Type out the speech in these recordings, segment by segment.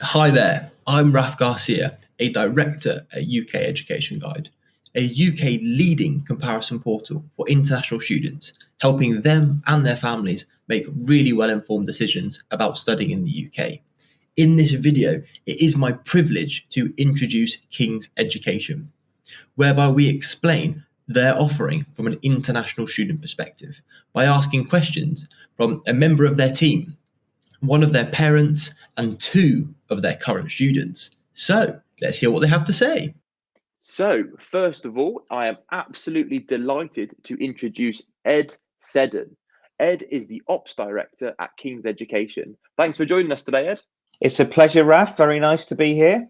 Hi there, I'm Raf Garcia, a director at UK Education Guide, a UK leading comparison portal for international students, helping them and their families make really well informed decisions about studying in the UK. In this video, it is my privilege to introduce King's Education, whereby we explain their offering from an international student perspective by asking questions from a member of their team, one of their parents, and two of their current students. So let's hear what they have to say. So, first of all, I am absolutely delighted to introduce Ed Seddon. Ed is the Ops Director at King's Education. Thanks for joining us today, Ed. It's a pleasure, Raf. Very nice to be here.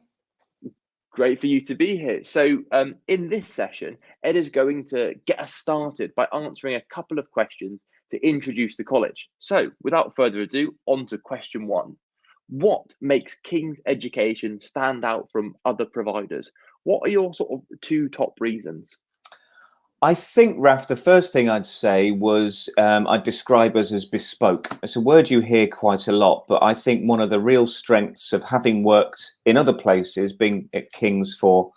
Great for you to be here. So, in this session, Ed is going to get us started by answering a couple of questions to introduce the college. So, without further ado, on to question one. What makes King's Education stand out from other providers? What are your sort of two top reasons? I think, Raf, the first thing I'd say was I'd describe us as bespoke. It's a word you hear quite a lot, but I think one of the real strengths of having worked in other places, being at King's for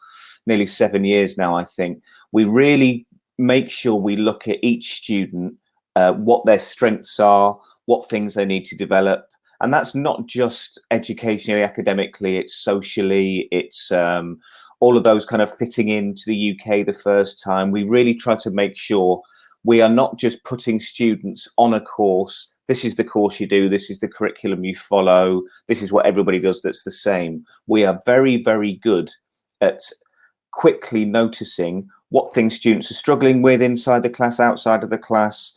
nearly 7 years now, I think, we really make sure we look at each student, what their strengths are, what things they need to develop. And that's not just educationally, academically, it's socially, it's all of those kind of fitting into the UK the first time. We really try to make sure we are not just putting students on a course. This is the course you do. This is the curriculum you follow. This is what everybody does that's the same. We are very, very good at quickly noticing what things students are struggling with inside the class, outside of the class,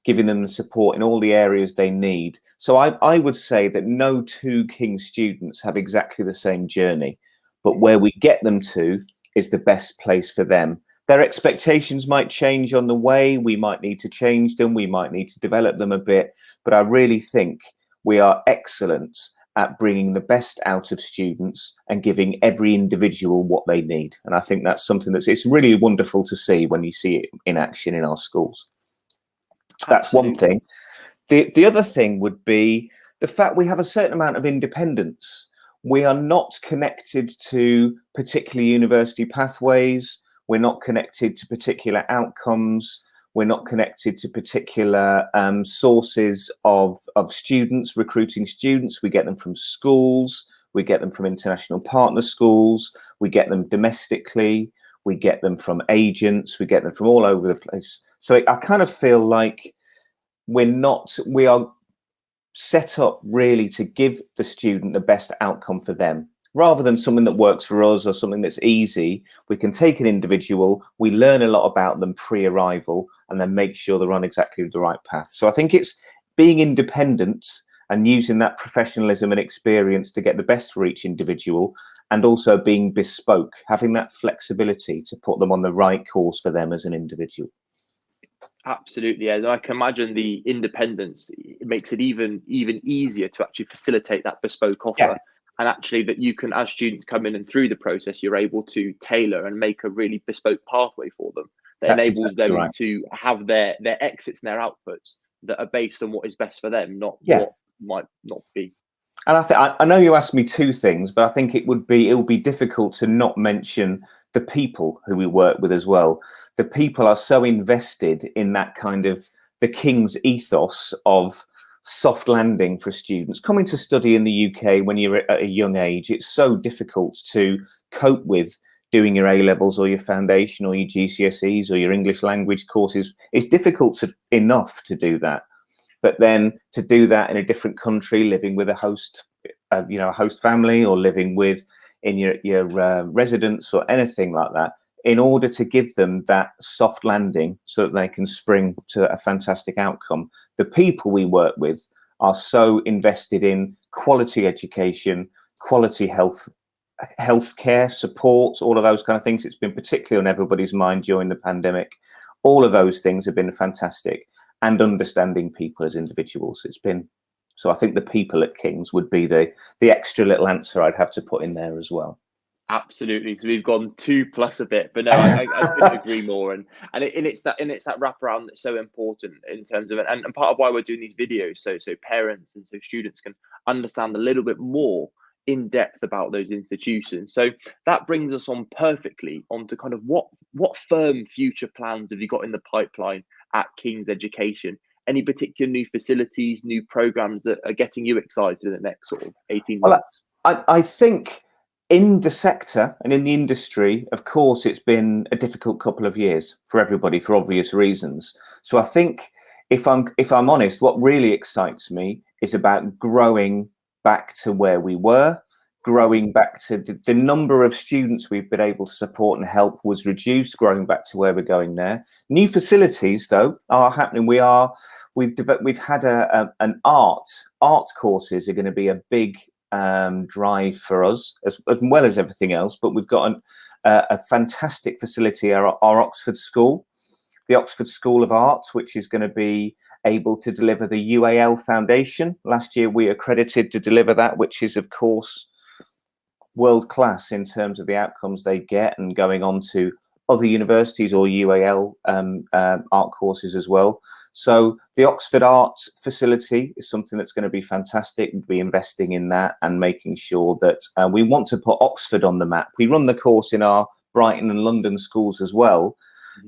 giving them the support in all the areas they need. So I would say that no two King's students have exactly the same journey, but where we get them to is the best place for them. Their expectations might change on the way. We might need to change them. We might need to develop them a bit. But I really think we are excellent at bringing the best out of students and giving every individual what they need. And I think that's something it's really wonderful to see when you see it in action in our schools. That's Absolutely. one thing. The other thing would be the fact we have a certain amount of independence. We are not connected to particular university pathways. We're not connected to particular outcomes. We're not connected to particular sources of students, recruiting students. We get them from schools. We get them from international partner schools. We get them domestically. We get them from agents. We get them from all over the place. So I kind of feel like we are set up really to give the student the best outcome for them, rather than something that works for us or something that's easy. We can take an individual, we learn a lot about them pre-arrival, and then make sure they're on exactly the right path. So I think it's being independent and using that professionalism and experience to get the best for each individual, and also being bespoke, having that flexibility to put them on the right course for them as an individual. Absolutely, and I can imagine the independence, it makes it even easier to actually facilitate that bespoke offer. Yeah. And actually that you can, as students come in and through the process, you're able to tailor and make a really bespoke pathway for them that That's enables exactly them right. to have their exits and their outputs that are based on what is best for them, not what might not be. And I know you asked me two things, but I think it would be difficult to not mention the people who we work with as well. The people are so invested in that kind of the King's ethos of soft landing for students coming to study in the UK when you're at a young age. It's so difficult to cope with doing your A-levels or your foundation or your GCSEs or your English language courses. It's difficult enough to do that. But then to do that in a different country, living with a host, a host family, or living with in your residence or anything like that, in order to give them that soft landing so that they can spring to a fantastic outcome. The people we work with are so invested in quality education, quality healthcare support, all of those kind of things. It's been particularly on everybody's mind during the pandemic. All of those things have been fantastic. And understanding people as individuals. So I think the people at King's would be the extra little answer I'd have to put in there as well. Absolutely, because we've gone 2+ a bit, but no, I couldn't agree more. And it's that wraparound that's so important in terms of it, and part of why we're doing these videos, so parents and so students can understand a little bit more in depth about those institutions. So that brings us on perfectly onto kind of what firm future plans have you got in the pipeline at King's Education? Any particular new facilities, new programs that are getting you excited in the next sort of 18 months? I think in the sector and in the industry, of course, it's been a difficult couple of years for everybody for obvious reasons. So I think if I'm honest, what really excites me is about growing back to where we were, growing back to the number of students we've been able to support and help was reduced, growing back to where we're going there. New facilities, though, are happening. We've had an art courses are going to be a big drive for us as well as everything else. But we've got a fantastic facility, our Oxford School, the Oxford School of Arts, which is going to be able to deliver the UAL Foundation. Last year we accredited to deliver that, which is of course world class in terms of the outcomes they get, and going on to other universities or UAL art courses as well. So the Oxford Arts facility is something that's going to be fantastic. We'll be investing in that and making sure that we want to put Oxford on the map. We run the course in our Brighton and London schools as well,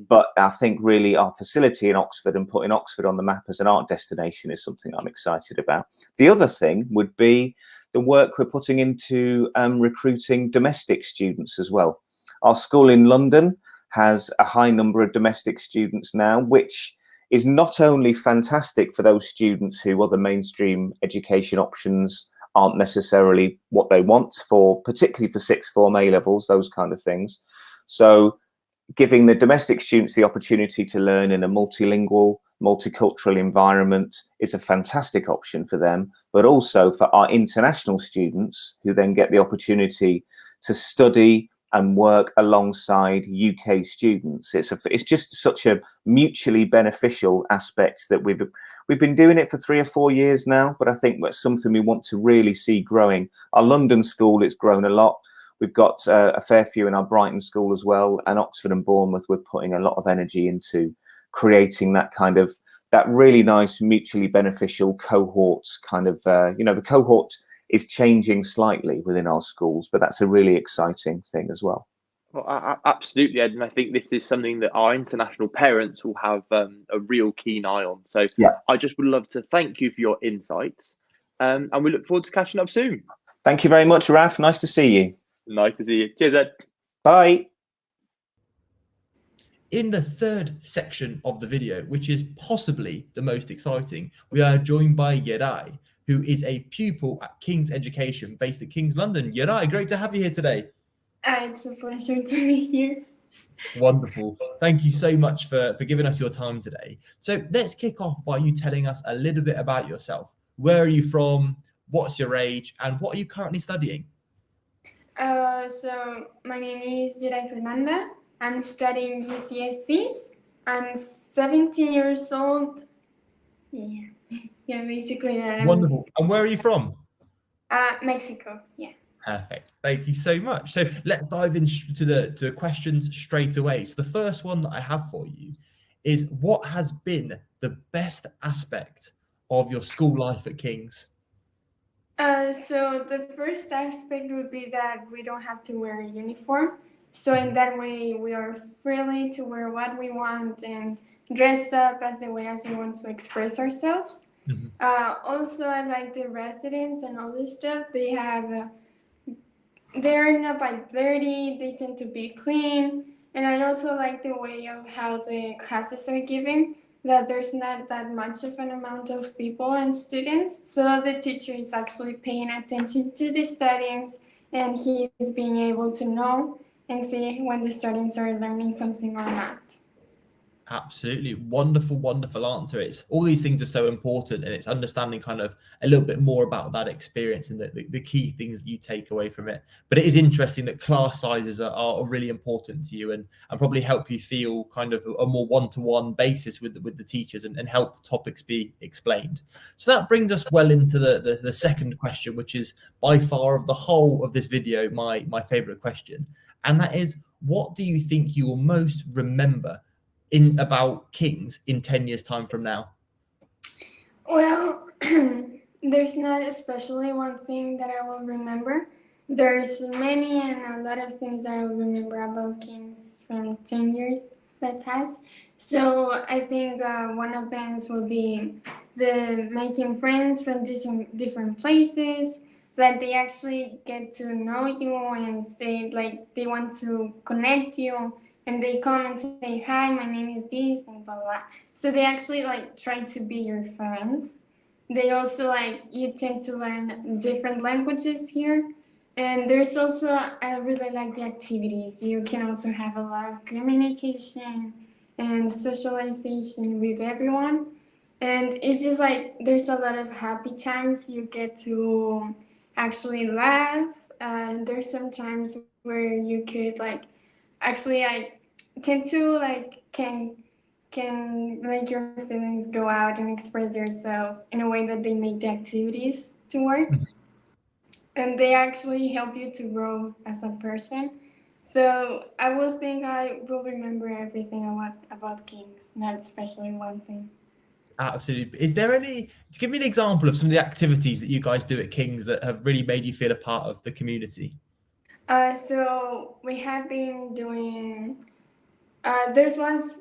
but I think really our facility in Oxford and putting Oxford on the map as an art destination is something I'm excited about. The other thing would be the work we're putting into recruiting domestic students as well. Our school in London has a high number of domestic students now, which is not only fantastic for those students who other mainstream education options aren't necessarily what they want for, particularly for sixth form A levels, those kind of things. So giving the domestic students the opportunity to learn in a multilingual, multicultural environment is a fantastic option for them, but also for our international students who then get the opportunity to study and work alongside UK students. It's just such a mutually beneficial aspect that we've been doing it for 3 or 4 years now, but I think that's something we want to really see growing. Our London school, it's grown a lot. We've got a fair few in our Brighton school as well, and Oxford and Bournemouth, we're putting a lot of energy into creating that really nice mutually beneficial cohorts kind of, the cohort is changing slightly within our schools, but that's a really exciting thing as well. Well, absolutely, Ed, and I think this is something that our international parents will have a real keen eye on. So yeah, I just would love to thank you for your insights, and we look forward to catching up soon. Thank you very much, Raf. Nice to see you. Nice to see you. Cheers, Ed. Bye. In the third section of the video, which is possibly the most exciting, we are joined by Yeray, who is a pupil at King's Education based at King's London. Yeray, great to have you here today. It's a pleasure to be here. Wonderful. Thank you so much for giving us your time today. So let's kick off by you telling us a little bit about yourself. Where are you from? What's your age? And what are you currently studying? So my name is Yeray Fernanda. I'm studying GCSEs. I'm 17 years old. Yeah, basically that. Wonderful. And where are you from? Mexico. Yeah. Perfect. Thank you so much. So let's dive into the questions straight away. So the first one that I have for you is, what has been the best aspect of your school life at King's? So the first aspect would be that we don't have to wear a uniform. So in that way, we are free to wear what we want and dress up as the way as we want to express ourselves. Mm-hmm. Also, I like the residents and all this stuff. They're not like dirty. They tend to be clean. And I also like the way of how the classes are given, that there's not that much of an amount of people and students. So the teacher is actually paying attention to the students, and he is being able to know and see when the students are learning something or not. Absolutely. Wonderful, wonderful answer. It's all these things are so important, and it's understanding kind of a little bit more about that experience and the key things that you take away from it. But it is interesting that class sizes are really important to you and probably help you feel kind of a more one-to-one basis with the teachers and help topics be explained. So that brings us well into the second question, which is by far of the whole of this video, my favorite question. And that is, what do you think you will most remember about King's in 10 years time from now? Well, There's not especially one thing that I will remember. There's many and a lot of things that I will remember about Kings from 10 years that passed. So I think one of them will be the making friends from different places, that they actually get to know you and say like they want to connect you, and they come and say, hi, my name is this and blah blah. So they actually like try to be your friends. They also like you tend to learn different languages here. And there's also, I really like the activities. You can also have a lot of communication and socialization with everyone. And it's just like there's a lot of happy times. You get to actually laugh. And there's some times where you could like actually I tend to like can make your feelings go out and express yourself in a way that they make the activities to work. And they actually help you to grow as a person. So I will think I will remember everything about Kings, not especially one thing. Absolutely. Is there any, to give me an example of some of the activities that you guys do at King's that have really made you feel a part of the community? So we have been doing. There's ones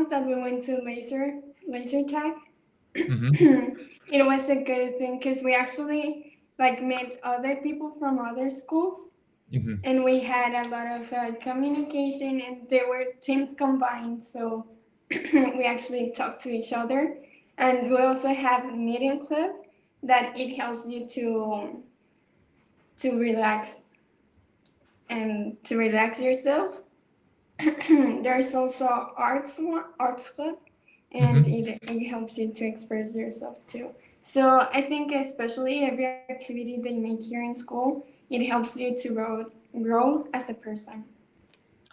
that we went to laser tag. It was a good thing because we actually like met other people from other schools, and we had a lot of communication, and there were teams combined, so we actually talked to each other. And we also have a knitting club that it helps you to relax and to relax yourself. There's also arts club, and it helps you to express yourself too. So I think especially every activity they make here in school, it helps you to grow as a person.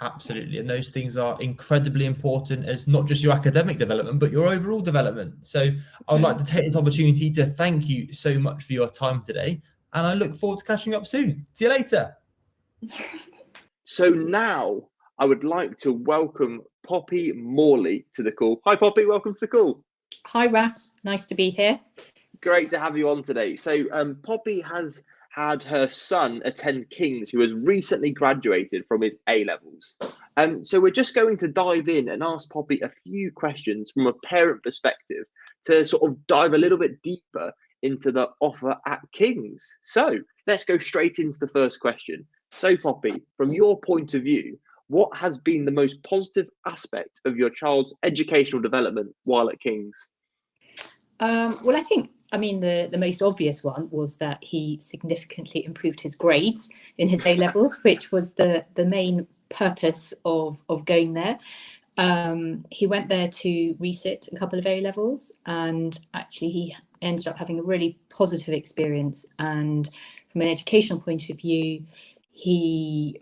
Absolutely. And those things are incredibly important as not just your academic development, but your overall development. So I would like to take this opportunity to thank you so much for your time today. And I look forward to catching up soon. See you later. So now I would like to welcome Poppy Morley to the call. Hi, Poppy. Welcome to the call. Hi, Raf. Nice to be here. Great to have you on today. So Poppy has had her son attend King's, who has recently graduated from his A-levels. So we're just going to dive in and ask Poppy a few questions from a parent perspective to sort of dive a little bit deeper into the offer at King's. So let's go straight into the first question. So Poppy, from your point of view, what has been the most positive aspect of your child's educational development while at King's? Well, I mean, the most obvious one was that he significantly improved his grades in his A-levels, which was the main purpose of going there. He went there to resit a couple of A-levels, and actually he ended up having a really positive experience. And from an educational point of view, he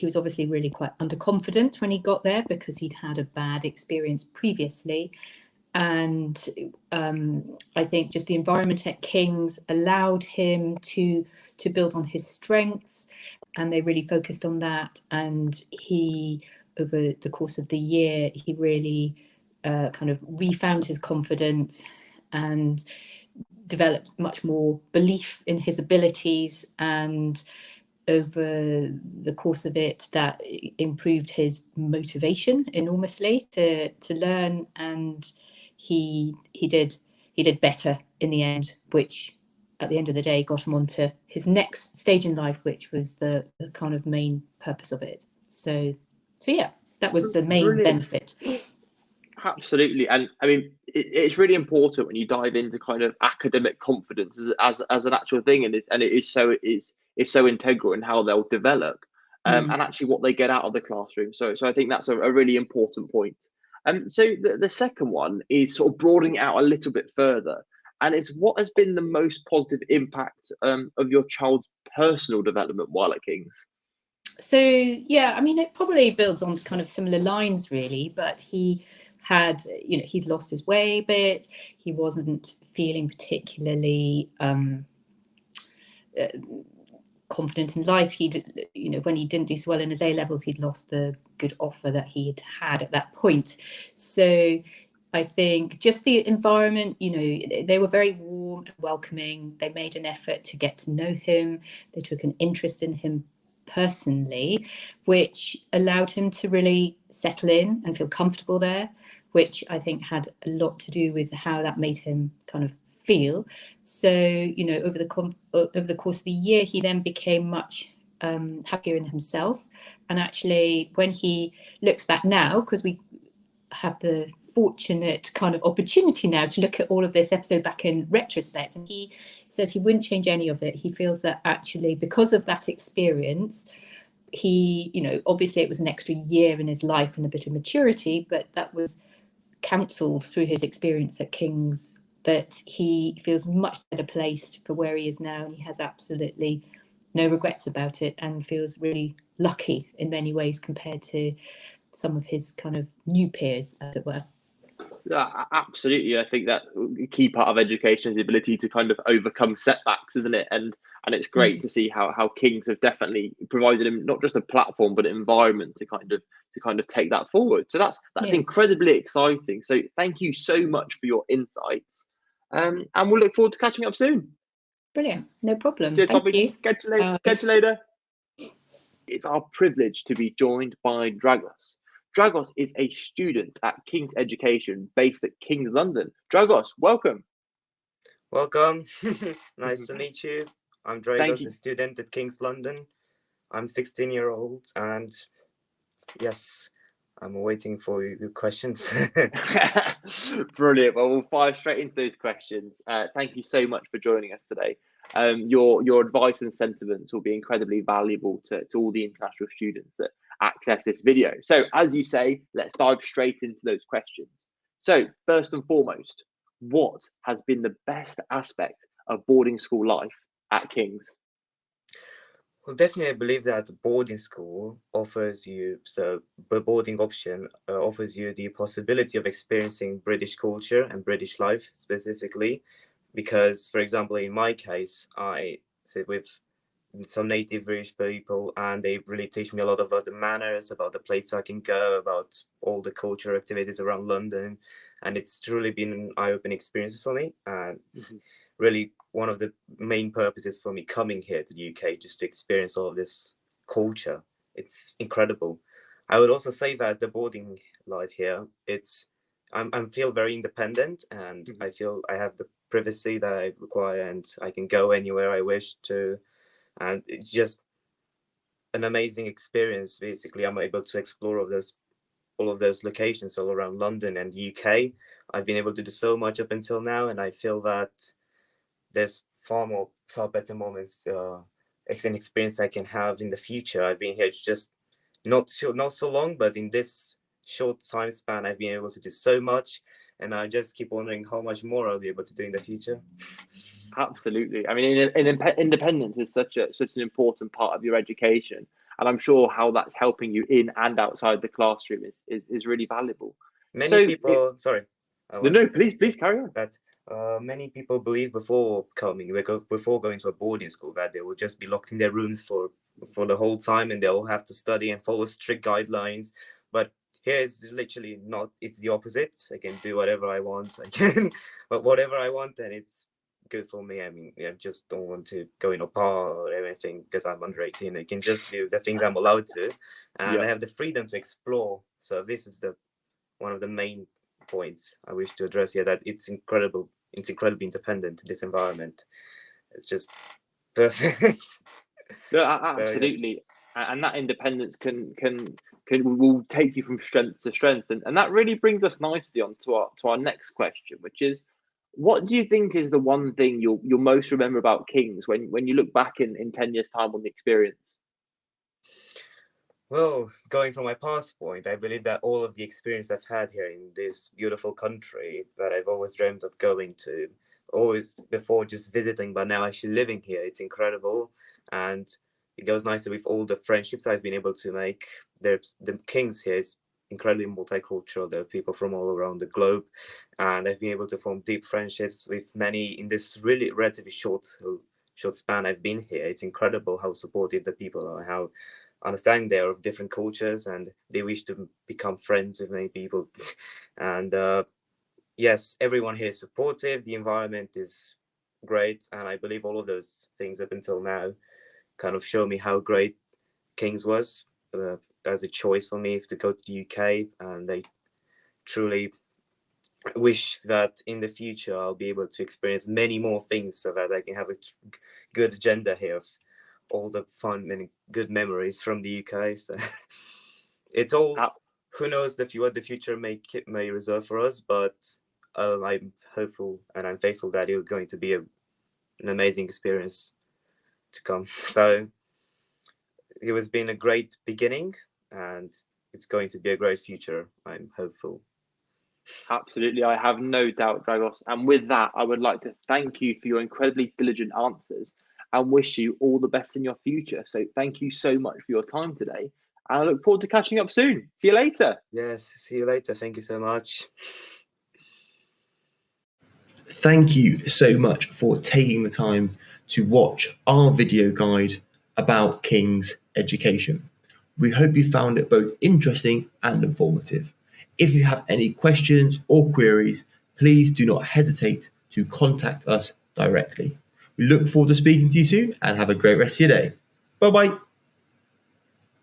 was obviously really quite underconfident when he got there because he'd had a bad experience previously. And I think just the environment at King's allowed him to build on his strengths, and they really focused on that. And he, over the course of the year, he really kind of refound his confidence and developed much more belief in his abilities. And over the course of it, that improved his motivation enormously to learn, and he did better in the end, which at the end of the day got him onto his next stage in life, which was the kind of main purpose of it. So yeah, that was the main benefit. Absolutely. And I mean, it's really important when you dive into kind of academic confidence as an actual thing, and it is so integral in how they'll develop and actually what they get out of the classroom. So I think that's a really important point. So the second one is sort of broadening out a little bit further, and it's what has been the most positive impact of your child's personal development while at King's? So yeah, I mean, it probably builds on kind of similar lines really, but he had, he'd lost his way a bit. He wasn't feeling particularly confident in life. When he didn't do so well in his A-levels, he'd lost the good offer that he'd had at that point. So I think just the environment, they were very warm and welcoming. They made an effort to get to know him. They took an interest in him personally, which allowed him to really settle in and feel comfortable there, which I think had a lot to do with how that made him kind of feel. So, you know, over the course of the year, he then became much happier in himself. And actually, when he looks back now, because we have the fortunate kind of opportunity now to look at all of this episode back in retrospect, and he says he wouldn't change any of it. He feels that actually, because of that experience, he, you know, obviously it was an extra year in his life and a bit of maturity, but that was counselled through his experience at King's, that he feels much better placed for where he is now, and he has absolutely no regrets about it and feels really lucky in many ways compared to some of his kind of new peers, as it were. Yeah, absolutely. I think that a key part of education is the ability to kind of overcome setbacks, isn't it? And it's great to see how Kings have definitely provided him not just a platform but an environment to kind of take that forward. So that's incredibly exciting. So thank you so much for your insights, and we'll look forward to catching up soon. Brilliant, no problem. Cheers, Thank Tommy. you. Catch you later. It's our privilege to be joined by Dragos. Dragos is a student at King's Education based at King's London. Dragos, welcome. Welcome. Nice to meet you. I'm Dragos, a student at King's London. I'm 16-year-old, and yes, I'm waiting for your questions. Brilliant. Well, we'll fire straight into those questions. Thank you so much for joining us today. Your advice and sentiments will be incredibly valuable to all the international students that access this video. So as you say, let's dive straight into those questions. So first and foremost, what has been the best aspect of boarding school life at King's? Well, definitely, I believe that boarding school offers you, so the boarding option offers you the possibility of experiencing British culture and British life specifically. Because, for example, in my case, I sit with some native British people, and they really teach me a lot about the manners, about the places I can go, about all the cultural activities around London. And it's truly been an eye-opening experience for me. And really, one of the main purposes for me coming here to the UK, just to experience all of this culture. It's incredible. I would also say that the boarding life here, I feel very independent, and I feel I have the privacy that I require, and I can go anywhere I wish to. And it's just an amazing experience. Basically, I'm able to explore all of those locations all around London and UK. I've been able to do so much up until now, and I feel that there's far better moments, an experience I can have in the future. I've been here just not so long, but in this short time span, I've been able to do so much, and I just keep wondering how much more I'll be able to do in the future. Absolutely. I mean, independence is such an important part of your education, and I'm sure how that's helping you in and outside the classroom is really valuable. Please carry on. That many people believe before going to a boarding school that they will just be locked in their rooms for the whole time, and they'll have to study and follow strict guidelines. But here it's literally not. It's the opposite. I can do whatever I want. But whatever I want, and it's good for me. I mean, I just don't want to go in a bar or anything because I'm under 18. I can just do the things I'm allowed to, and I have the freedom to explore. So this is one of the main points I wish to address here, that it's incredibly independent, this environment. It's just perfect. Absolutely. So, yes. And that independence will take you from strength to strength, and that really brings us nicely on to our next question, which is, what do you think is the one thing you'll most remember about King's when you look back in 10 years' time on the experience? Well, going from my past point, I believe that all of the experience I've had here in this beautiful country that I've always dreamed of going to, always before just visiting, but now actually living here, it's incredible. And it goes nicely with all the friendships I've been able to make. The King's here is incredibly multicultural. There are people from all around the globe, and I've been able to form deep friendships with many in this really relatively short span I've been here. It's incredible how supportive the people are, how understanding they are of different cultures, and they wish to become friends with many people. And yes, everyone here is supportive. The environment is great, and I believe all of those things up until now kind of show me how great King's was as a choice for me to go to the UK, and I truly wish that in the future I'll be able to experience many more things so that I can have a good agenda here of all the fun and good memories from the UK. So it's all, who knows what the future may reserve for us, but I'm hopeful and I'm faithful that it's going to be an amazing experience to come. So it has been a great beginning, and it's going to be a great future. I'm hopeful. Absolutely, I have no doubt, Dragos. And with that, I would like to thank you for your incredibly diligent answers and wish you all the best in your future. So thank you so much for your time today. And I look forward to catching up soon. See you later. Yes, see you later. Thank you so much. Thank you so much for taking the time to watch our video guide about King's education. We hope you found it both interesting and informative. If you have any questions or queries, please do not hesitate to contact us directly. We look forward to speaking to you soon, and have a great rest of your day. Bye bye.